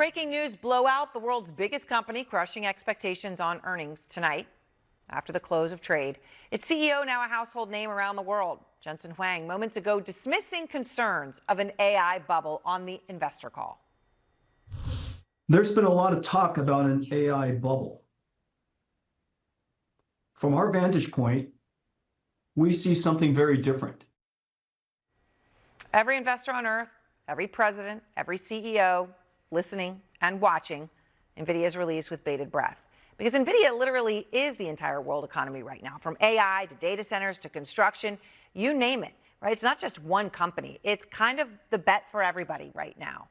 breaking news: blowout. The world's biggest company crushing expectations on earnings tonight after the close of trade. Its CEO now a household name around the world. Jensen Huang moments ago dismissing concerns of an AI bubble on the investor call. There's been a lot of talk about an AI bubble. From our vantage point, we see something very different. Every investor on earth, every president, every CEO listening and watching NVIDIA's release with bated breath. Because NVIDIA literally is the entire world economy right now, from AI to data centers to construction, you name it, right? It's not just one company. It's kind of the bet for everybody right now.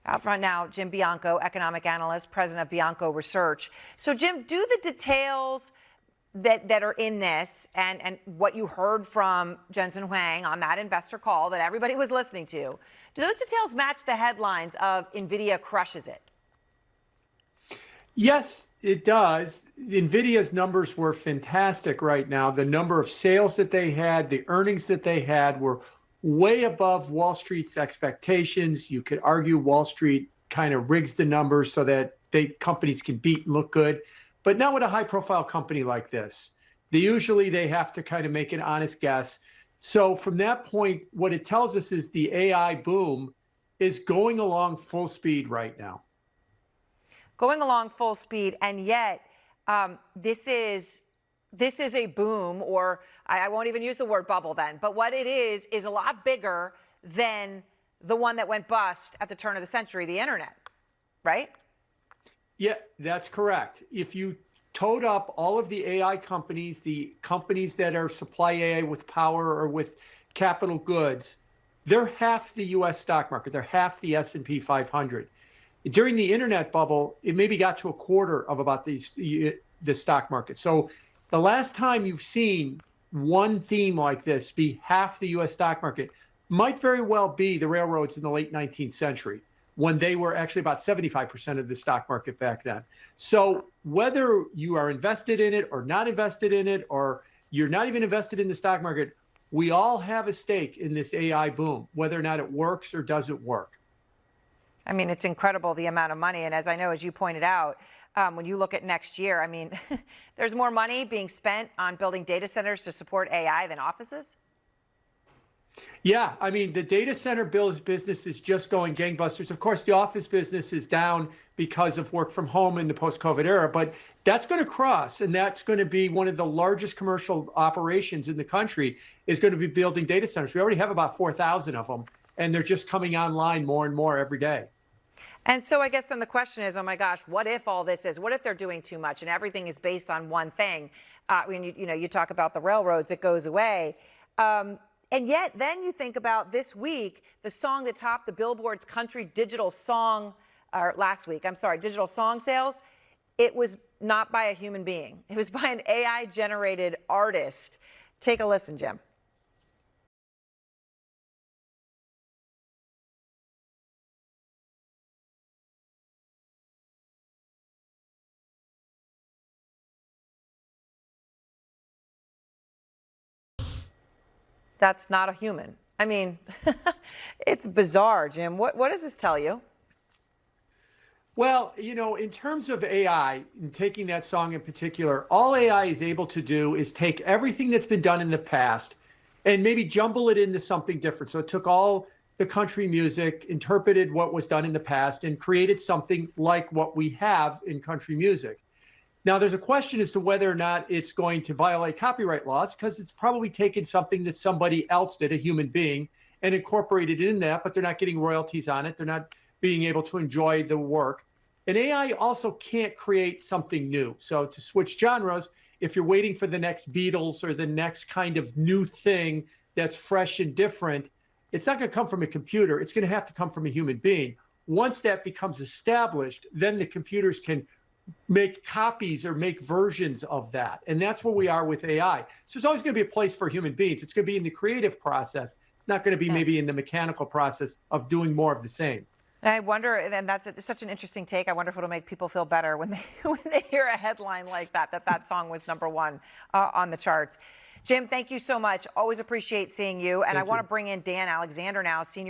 Out front now, Jim Bianco, economic analyst, president of Bianco Research. So, Jim, do the details that are in this and what you heard from Jensen Huang on that investor call that everybody was listening to, do those details match the headlines of NVIDIA crushes it? Yes, it does. NVIDIA's numbers were fantastic right now. The number of sales that they had, the earnings that they had were way above Wall Street's expectations. You could argue Wall Street kind of rigs the numbers so that companies can beat and look good. But not with a high-profile company like this. Usually they have to kind of make an honest guess. So from that point, what it tells us is the AI boom is going along full speed right now. Going along full speed, and yet this is a boom, or I won't even use the word bubble then, but what it is a lot bigger than the one that went bust at the turn of the century, the internet, right? Yeah, that's correct. If you toed up all of the AI companies, the companies that are supply AI with power or with capital goods, they're half the U.S. stock market. They're half the S&P 500. During the internet bubble, it maybe got to a quarter of about the stock market. So the last time you've seen one theme like this be half the U.S. stock market might very well be the railroads in the late 19th century, when they were actually about 75% of the stock market back then. So whether you are invested in it or not invested in it, or you're not even invested in the stock market, we all have a stake in this AI boom, whether or not it works or doesn't work. I mean, it's incredible the amount of money. And as I know, as you pointed out, when you look at next year, I mean, there's more money being spent on building data centers to support AI than offices. Yeah, I mean, the data center business is just going gangbusters. Of course, the office business is down because of work from home in the post-COVID era, but that's going to cross, and that's going to be one of the largest commercial operations in the country is going to be building data centers. We already have about 4,000 of them, and they're just coming online more and more every day. And so I guess then the question is, oh my gosh, what if all this is, what if they're doing too much and everything is based on one thing? When you talk about the railroads, it goes away. And yet then you think about this week, the song that topped the Billboard's country digital song, or last week, I'm sorry, digital song sales. It was not by a human being. It was by an AI generated artist. Take a listen, Jim. That's not a human. I mean, it's bizarre, Jim. What does this tell you? Well, in terms of AI, and taking that song in particular, all AI is able to do is take everything that's been done in the past and maybe jumble it into something different. So it took all the country music, interpreted what was done in the past, and created something like what we have in country music. Now, there's a question as to whether or not it's going to violate copyright laws, because it's probably taken something that somebody else did, a human being, and incorporated it in that, but they're not getting royalties on it. They're not being able to enjoy the work. And AI also can't create something new. So to switch genres, if you're waiting for the next Beatles or the next kind of new thing that's fresh and different, it's not going to come from a computer. It's going to have to come from a human being. Once that becomes established, then the computers can make copies or make versions of that. And that's where we are with AI. So there's always going to be a place for human beings. It's going to be in the creative process. It's not going to be maybe in the mechanical process of doing more of the same. I wonder, and that's such an interesting take. I wonder if it'll make people feel better when they hear a headline like that song was #1 on the charts. Jim, thank you so much. Always appreciate seeing you. And I want to bring in Dan Alexander now, senior